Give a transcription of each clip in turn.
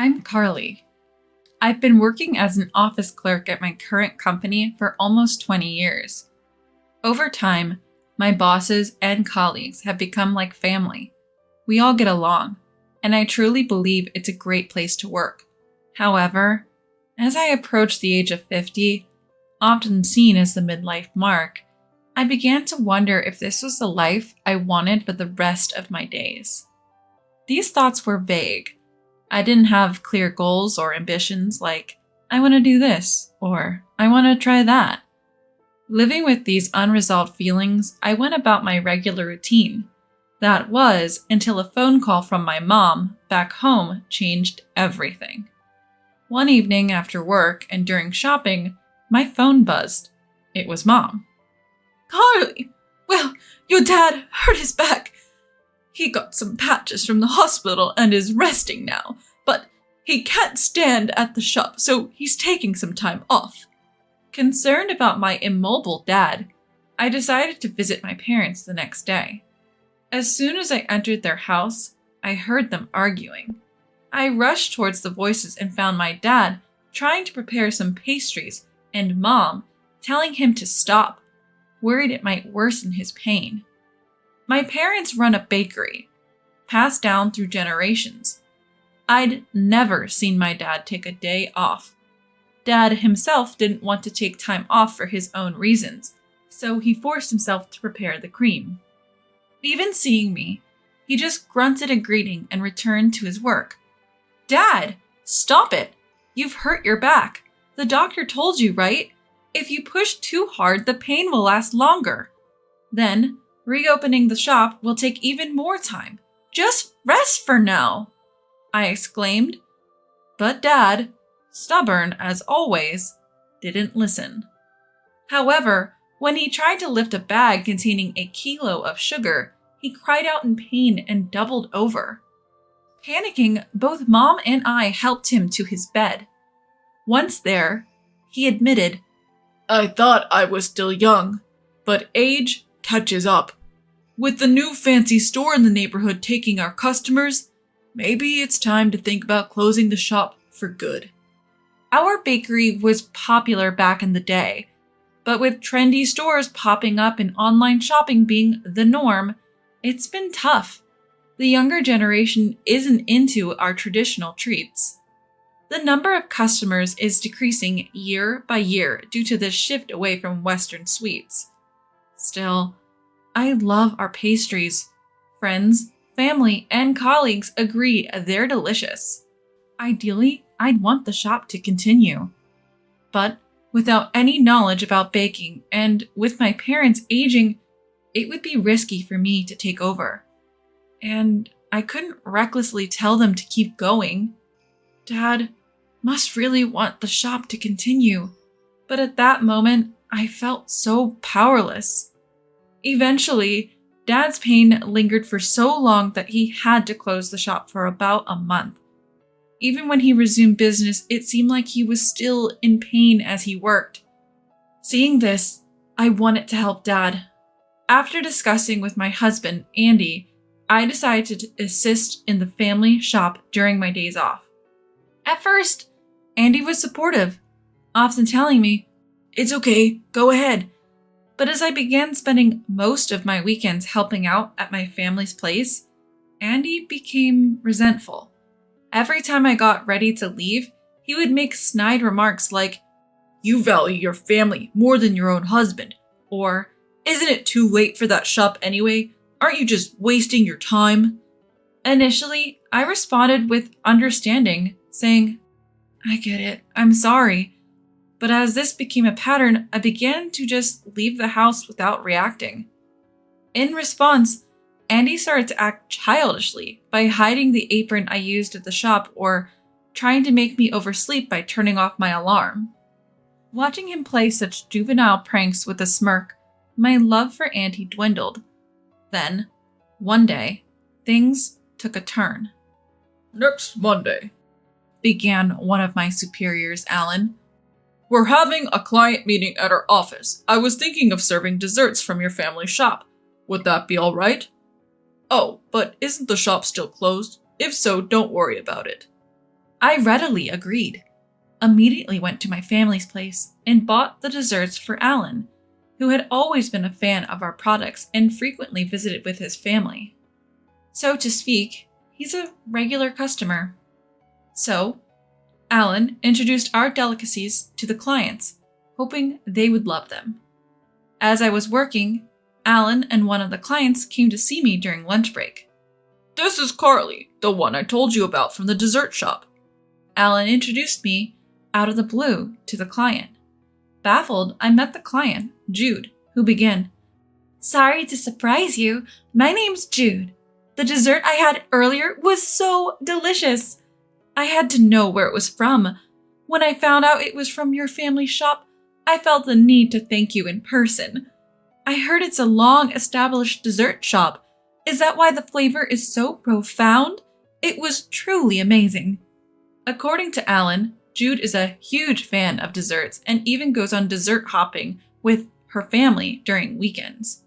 I'm Carly. I've been working as an office clerk at my current company for almost 20 years. Over time, my bosses and colleagues have become like family. We all get along, and I truly believe it's a great place to work. However, as I approach the age of 50, often seen as the midlife mark, I began to wonder if this was the life I wanted for the rest of my days. These thoughts were vague. I didn't have clear goals or ambitions like, I want to do this, or I want to try that. Living with these unresolved feelings, I went about my regular routine. That was until a phone call from my mom back home changed everything. One evening after work and during shopping, my phone buzzed. It was Mom. Carly! Well, your dad hurt his back. He got some patches from the hospital and is resting now, but he can't stand at the shop, so he's taking some time off. Concerned about my immobile dad, I decided to visit my parents the next day. As soon as I entered their house, I heard them arguing. I rushed towards the voices and found my dad trying to prepare some pastries and Mom telling him to stop, worried it might worsen his pain. My parents run a bakery, passed down through generations. I'd never seen my dad take a day off. Dad himself didn't want to take time off for his own reasons, so he forced himself to prepare the cream. Even seeing me, he just grunted a greeting and returned to his work. Dad, stop it! You've hurt your back. The doctor told you, right? If you push too hard, the pain will last longer. Then, reopening the shop will take even more time. Just rest for now, I exclaimed. But Dad, stubborn as always, didn't listen. However, when he tried to lift a bag containing a kilo of sugar, he cried out in pain and doubled over. Panicking, both Mom and I helped him to his bed. Once there, he admitted, I thought I was still young, but age catches up. With the new fancy store in the neighborhood taking our customers, maybe it's time to think about closing the shop for good. Our bakery was popular back in the day, but with trendy stores popping up and online shopping being the norm, it's been tough. The younger generation isn't into our traditional treats. The number of customers is decreasing year by year due to this shift away from Western sweets. Still, I love our pastries. Friends, family, and colleagues agree they're delicious. Ideally, I'd want the shop to continue. But without any knowledge about baking and with my parents aging, it would be risky for me to take over. And I couldn't recklessly tell them to keep going. Dad must really want the shop to continue, but at that moment, I felt so powerless. Eventually, Dad's pain lingered for so long that he had to close the shop for about a month. Even when he resumed business, it seemed like he was still in pain as he worked. Seeing this, I wanted to help Dad. After discussing with my husband, Andy, I decided to assist in the family shop during my days off. At first, Andy was supportive, often telling me, "It's okay, go ahead." But as I began spending most of my weekends helping out at my family's place, Andy became resentful. Every time I got ready to leave, he would make snide remarks like, "You value your family more than your own husband," or, "Isn't it too late for that shop anyway? Aren't you just wasting your time?" Initially, I responded with understanding, saying, "I get it, I'm sorry." But as this became a pattern, I began to just leave the house without reacting. In response, Andy started to act childishly by hiding the apron I used at the shop or trying to make me oversleep by turning off my alarm. Watching him play such juvenile pranks with a smirk, my love for Andy dwindled. Then, one day, things took a turn. Next Monday, began one of my superiors, Alan. We're having a client meeting at our office. I was thinking of serving desserts from your family shop. Would that be all right? Oh, but isn't the shop still closed? If so, don't worry about it. I readily agreed, immediately went to my family's place, and bought the desserts for Alan, who had always been a fan of our products and frequently visited with his family. So to speak, he's a regular customer. So, Alan introduced our delicacies to the clients, hoping they would love them. As I was working, Alan and one of the clients came to see me during lunch break. "This is Carly, the one I told you about from the dessert shop." Alan introduced me out of the blue to the client. Baffled, I met the client, Jude, who began, "Sorry to surprise you. My name's Jude. The dessert I had earlier was so delicious. I had to know where it was from. When I found out it was from your family shop, I felt the need to thank you in person. I heard it's a long-established dessert shop. Is that why the flavor is so profound? It was truly amazing." According to Alan, Jude is a huge fan of desserts and even goes on dessert hopping with her family during weekends.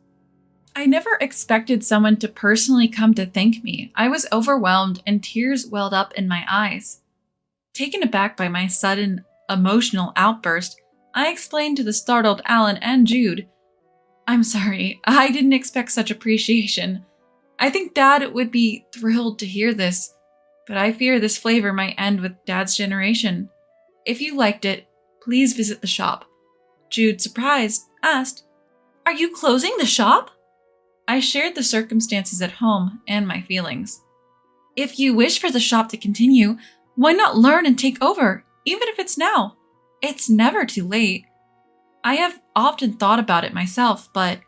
I never expected someone to personally come to thank me. I was overwhelmed and tears welled up in my eyes. Taken aback by my sudden emotional outburst, I explained to the startled Alan and Jude, "I'm sorry, I didn't expect such appreciation. I think Dad would be thrilled to hear this, but I fear this flavor might end with Dad's generation. If you liked it, please visit the shop." Jude, surprised, asked, "Are you closing the shop?" I shared the circumstances at home and my feelings. "If you wish for the shop to continue, why not learn and take over, even if it's now? It's never too late. I have often thought about it myself, but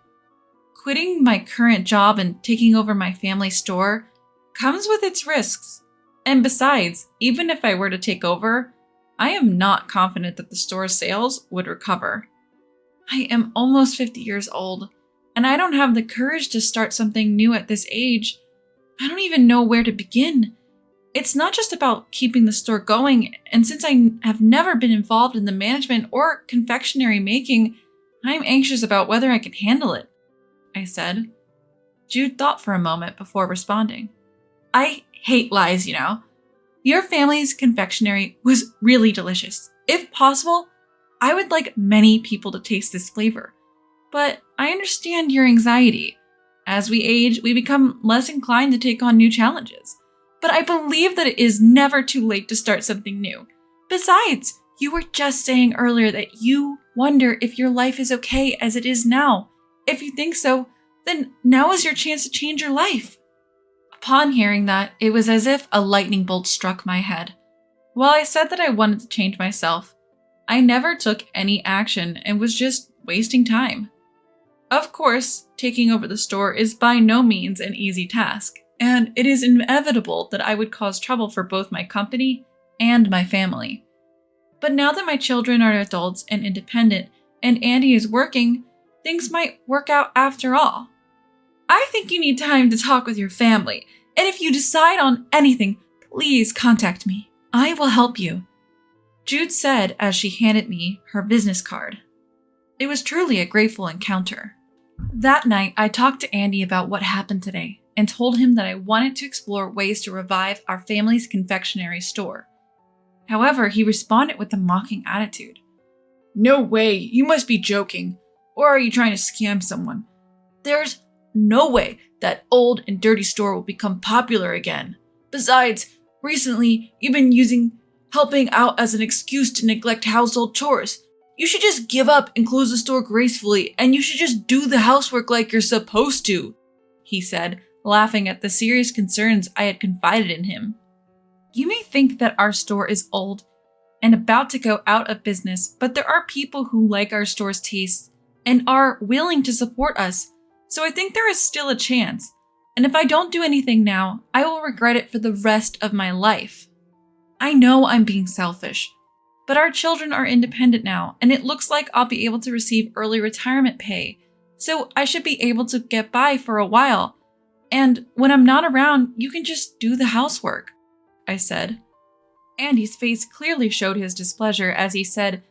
quitting my current job and taking over my family store comes with its risks. And besides, even if I were to take over, I am not confident that the store's sales would recover. I am almost 50 years old, and I don't have the courage to start something new at this age. I don't even know where to begin. It's not just about keeping the store going, and since I have never been involved in the management or confectionery making, I'm anxious about whether I can handle it," I said. Jude thought for a moment before responding. "I hate lies, you know. Your family's confectionery was really delicious. If possible, I would like many people to taste this flavor. But I understand your anxiety. As we age, we become less inclined to take on new challenges. But I believe that it is never too late to start something new. Besides, you were just saying earlier that you wonder if your life is okay as it is now. If you think so, then now is your chance to change your life." Upon hearing that, it was as if a lightning bolt struck my head. While I said that I wanted to change myself, I never took any action and was just wasting time. Of course, taking over the store is by no means an easy task, and it is inevitable that I would cause trouble for both my company and my family. But now that my children are adults and independent, and Andy is working, things might work out after all. "I think you need time to talk with your family, and if you decide on anything, please contact me. I will help you," Jude said as she handed me her business card. It was truly a grateful encounter. That night, I talked to Andy about what happened today and told him that I wanted to explore ways to revive our family's confectionery store. However, he responded with a mocking attitude. "No way, you must be joking. Or are you trying to scam someone? There's no way that old and dirty store will become popular again. Besides, recently you've been helping out as an excuse to neglect household chores. You should just give up and close the store gracefully, and you should just do the housework like you're supposed to," he said, laughing at the serious concerns I had confided in him. You may think that our store is old and about to go out of business, but there are people who like our store's tastes and are willing to support us, so I think there is still a chance. And if I don't do anything now, I will regret it for the rest of my life. I know I'm being selfish, but our children are independent now, and it looks like I'll be able to receive early retirement pay, so I should be able to get by for a while. And when I'm not around, you can just do the housework," I said. Andy's face clearly showed his displeasure as he said,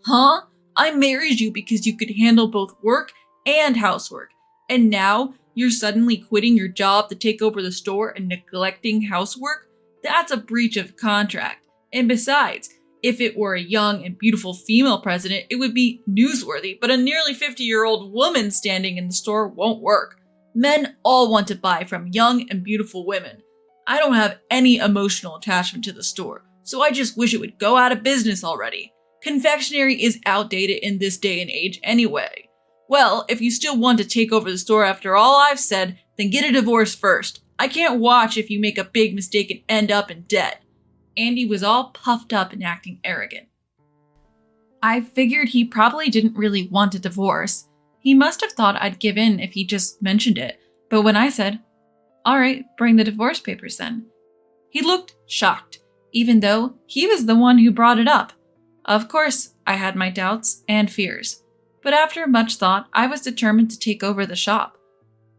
"Huh? I married you because you could handle both work and housework, and now you're suddenly quitting your job to take over the store and neglecting housework? That's a breach of contract. And besides, if it were a young and beautiful female president, it would be newsworthy, but a nearly 50-year-old woman standing in the store won't work. Men all want to buy from young and beautiful women. I don't have any emotional attachment to the store, so I just wish it would go out of business already. Confectionery is outdated in this day and age anyway. Well, if you still want to take over the store after all I've said, then get a divorce first. I can't watch if you make a big mistake and end up in debt. Andy was all puffed up and acting arrogant. I figured he probably didn't really want a divorce. He must have thought I'd give in if he just mentioned it, but when I said, "All right, bring the divorce papers then," he looked shocked, even though he was the one who brought it up. Of course, I had my doubts and fears, but after much thought, I was determined to take over the shop.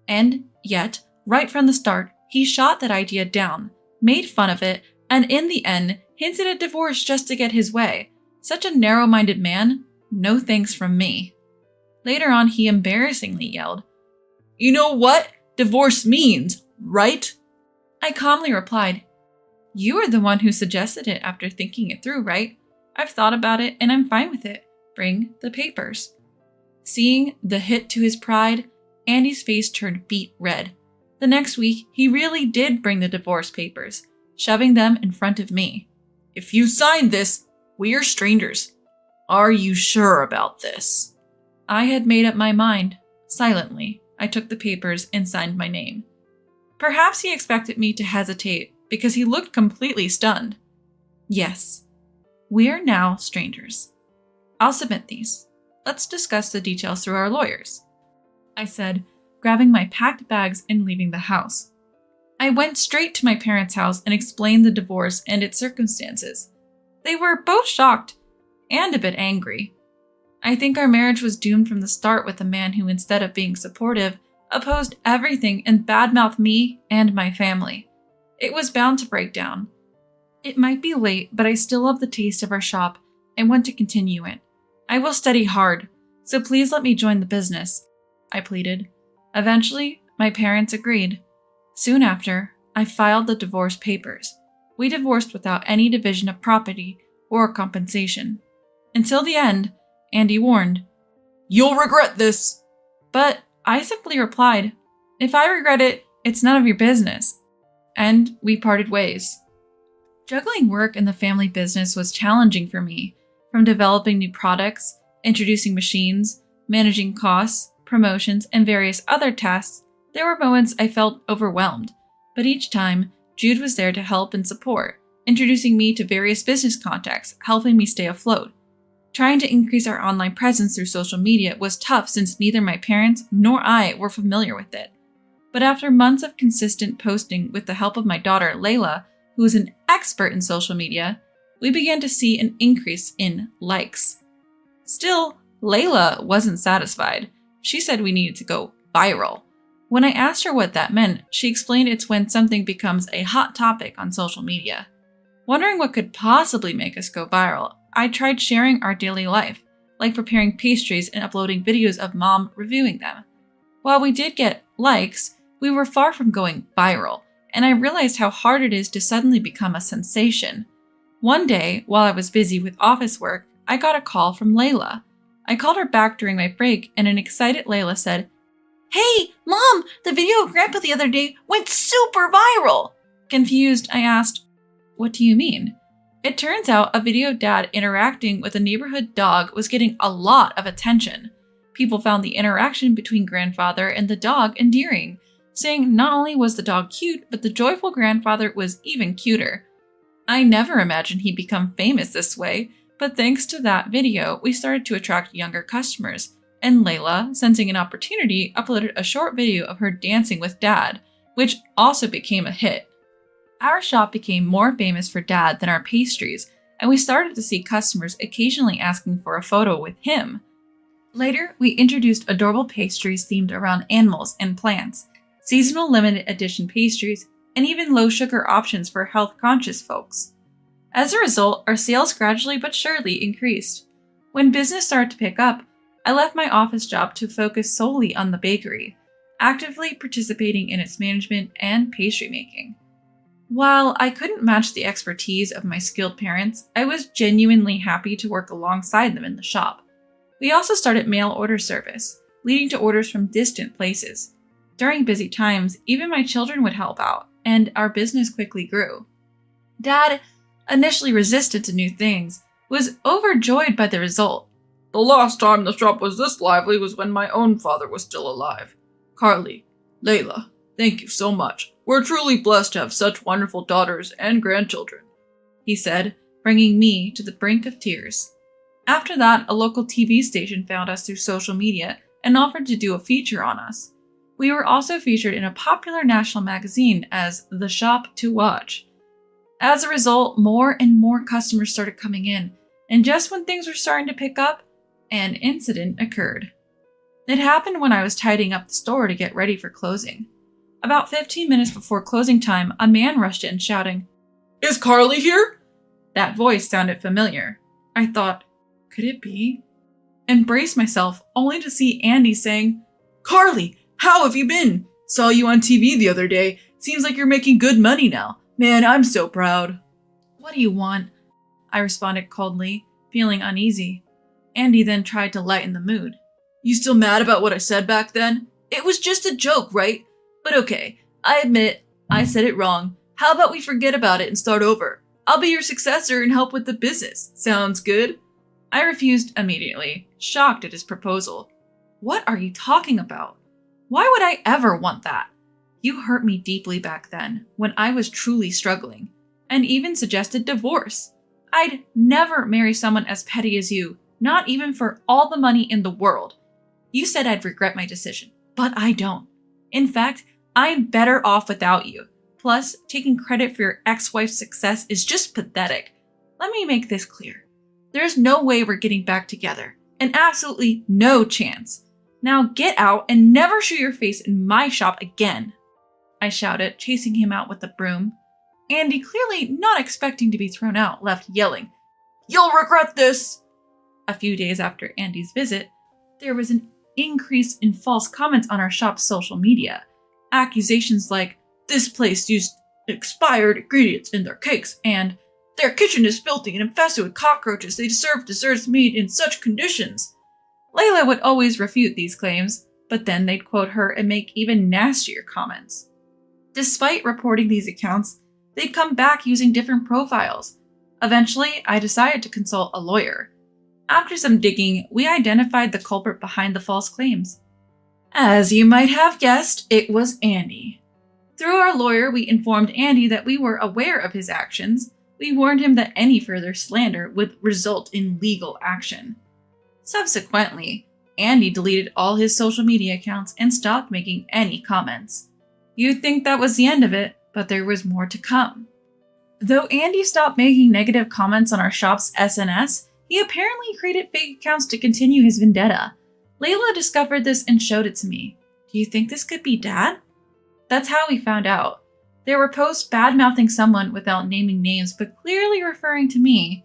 And yet, right from the start, he shot that idea down, made fun of it, and in the end, hinted at divorce just to get his way. Such a narrow-minded man, no thanks from me. Later on, he embarrassingly yelled, "You know what divorce means, right?" I calmly replied, "You are the one who suggested it after thinking it through, right? I've thought about it and I'm fine with it. Bring the papers." Seeing the hit to his pride, Andy's face turned beet red. The next week, he really did bring the divorce papers, shoving them in front of me. "If you sign this, we are strangers. Are you sure about this?" I had made up my mind. Silently, I took the papers and signed my name. Perhaps he expected me to hesitate because he looked completely stunned. "Yes, we're now strangers. I'll submit these. Let's discuss the details through our lawyers," I said, grabbing my packed bags and leaving the house. I went straight to my parents' house and explained the divorce and its circumstances. They were both shocked and a bit angry. I think our marriage was doomed from the start with a man who, instead of being supportive, opposed everything and badmouthed me and my family. It was bound to break down. It might be late, but I still love the taste of our shop and want to continue it. I will study hard, so please let me join the business, I pleaded. Eventually, my parents agreed. Soon after, I filed the divorce papers. We divorced without any division of property or compensation. Until the end, Andy warned, "You'll regret this." But I simply replied, "If I regret it, it's none of your business." And we parted ways. Juggling work and the family business was challenging for me, from developing new products, introducing machines, managing costs, promotions, and various other tasks. There were moments I felt overwhelmed, but each time, Jude was there to help and support, introducing me to various business contacts, helping me stay afloat. Trying to increase our online presence through social media was tough since neither my parents nor I were familiar with it. But after months of consistent posting with the help of my daughter, Layla, who is an expert in social media, we began to see an increase in likes. Still, Layla wasn't satisfied. She said we needed to go viral. When I asked her what that meant, she explained it's when something becomes a hot topic on social media. Wondering what could possibly make us go viral, I tried sharing our daily life, like preparing pastries and uploading videos of Mom reviewing them. While we did get likes, we were far from going viral, and I realized how hard it is to suddenly become a sensation. One day, while I was busy with office work, I got a call from Layla. I called her back during my break, and an excited Layla said, "Hey, Mom, the video of Grandpa the other day went super viral." Confused, I asked, "What do you mean?" It turns out a video of Dad interacting with a neighborhood dog was getting a lot of attention. People found the interaction between grandfather and the dog endearing, saying not only was the dog cute, but the joyful grandfather was even cuter. I never imagined he'd become famous this way, but thanks to that video, we started to attract younger customers, and Layla, sensing an opportunity, uploaded a short video of her dancing with Dad, which also became a hit. Our shop became more famous for Dad than our pastries, and we started to see customers occasionally asking for a photo with him. Later, we introduced adorable pastries themed around animals and plants, seasonal limited edition pastries, and even low-sugar options for health-conscious folks. As a result, our sales gradually but surely increased. When business started to pick up, I left my office job to focus solely on the bakery, actively participating in its management and pastry making. While I couldn't match the expertise of my skilled parents, I was genuinely happy to work alongside them in the shop. We also started mail order service, leading to orders from distant places. During busy times, even my children would help out, and our business quickly grew. Dad, initially resistant to new things, was overjoyed by the result. The last time the shop was this lively was when my own father was still alive. Carly, Layla, thank you so much. We're truly blessed to have such wonderful daughters and grandchildren, he said, bringing me to the brink of tears. After that, a local TV station found us through social media and offered to do a feature on us. We were also featured in a popular national magazine as the shop to watch. As a result, more and more customers started coming in, and just when things were starting to pick up, an incident occurred. It happened when I was tidying up the store to get ready for closing. About 15 minutes before closing time, a man rushed in shouting, "Is Carly here?" That voice sounded familiar. I thought, could it be? And braced myself, only to see Andy saying, "Carly, how have you been? Saw you on TV the other day. Seems like you're making good money now. Man, I'm so proud." "What do you want?" I responded coldly, feeling uneasy. Andy then tried to lighten the mood. "You still mad about what I said back then? It was just a joke, right? But okay, I admit, I said it wrong. How about we forget about it and start over? I'll be your successor and help with the business. Sounds good?" I refused immediately, shocked at his proposal. What are you talking about? Why would I ever want that? You hurt me deeply back then, when I was truly struggling, and even suggested divorce. I'd never marry someone as petty as you, not even for all the money in the world. You said I'd regret my decision, but I don't. In fact, I'm better off without you. Plus, taking credit for your ex-wife's success is just pathetic. Let me make this clear. There's no way we're getting back together, and absolutely no chance. Now get out and never show your face in my shop again, I shouted, chasing him out with the broom. Andy, clearly not expecting to be thrown out, left yelling, "You'll regret this!" A few days after Andy's visit, there was an increase in false comments on our shop's social media. Accusations like, "This place used expired ingredients in their cakes," and "Their kitchen is filthy and infested with cockroaches. They serve desserts made in such conditions." Layla would always refute these claims, but then they'd quote her and make even nastier comments. Despite reporting these accounts, they'd come back using different profiles. Eventually, I decided to consult a lawyer. After some digging, we identified the culprit behind the false claims. As you might have guessed, it was Andy. Through our lawyer, we informed Andy that we were aware of his actions. We warned him that any further slander would result in legal action. Subsequently, Andy deleted all his social media accounts and stopped making any comments. You'd think that was the end of it, but there was more to come. Though Andy stopped making negative comments on our shop's SNS, he apparently created fake accounts to continue his vendetta. Layla discovered this and showed it to me. Do you think this could be Dad? That's how we found out. There were posts bad-mouthing someone without naming names, but clearly referring to me.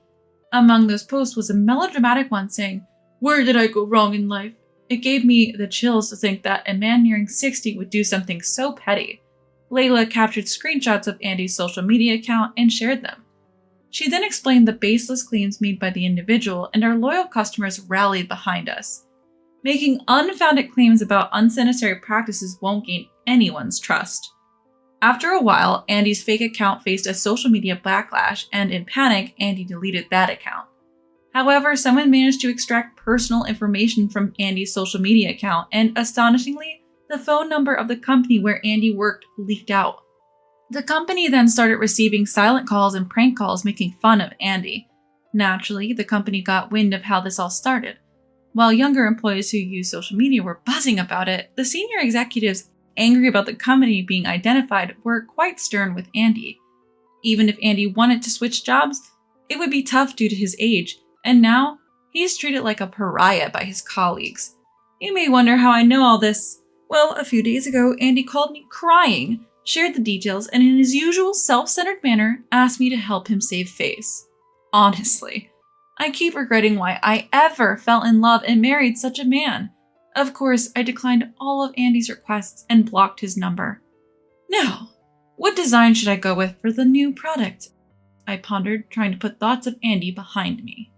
Among those posts was a melodramatic one saying, "Where did I go wrong in life?" It gave me the chills to think that a man nearing 60 would do something so petty. Layla captured screenshots of Andy's social media account and shared them. She then explained the baseless claims made by the individual, and our loyal customers rallied behind us. Making unfounded claims about unsanitary practices won't gain anyone's trust. After a while, Andy's fake account faced a social media backlash, and in panic, Andy deleted that account. However, someone managed to extract personal information from Andy's social media account, and astonishingly, the phone number of the company where Andy worked leaked out. The company then started receiving silent calls and prank calls making fun of Andy. Naturally, the company got wind of how this all started. While younger employees who use social media were buzzing about it, the senior executives, angry about the company being identified, were quite stern with Andy. Even if Andy wanted to switch jobs, it would be tough due to his age, and now he's treated like a pariah by his colleagues. You may wonder how I know all this. Well, a few days ago, Andy called me crying, shared the details, and in his usual self-centered manner, asked me to help him save face. Honestly, I keep regretting why I ever fell in love and married such a man. Of course, I declined all of Andy's requests and blocked his number. Now, What design should I go with for the new product? I pondered, trying to put thoughts of Andy behind me.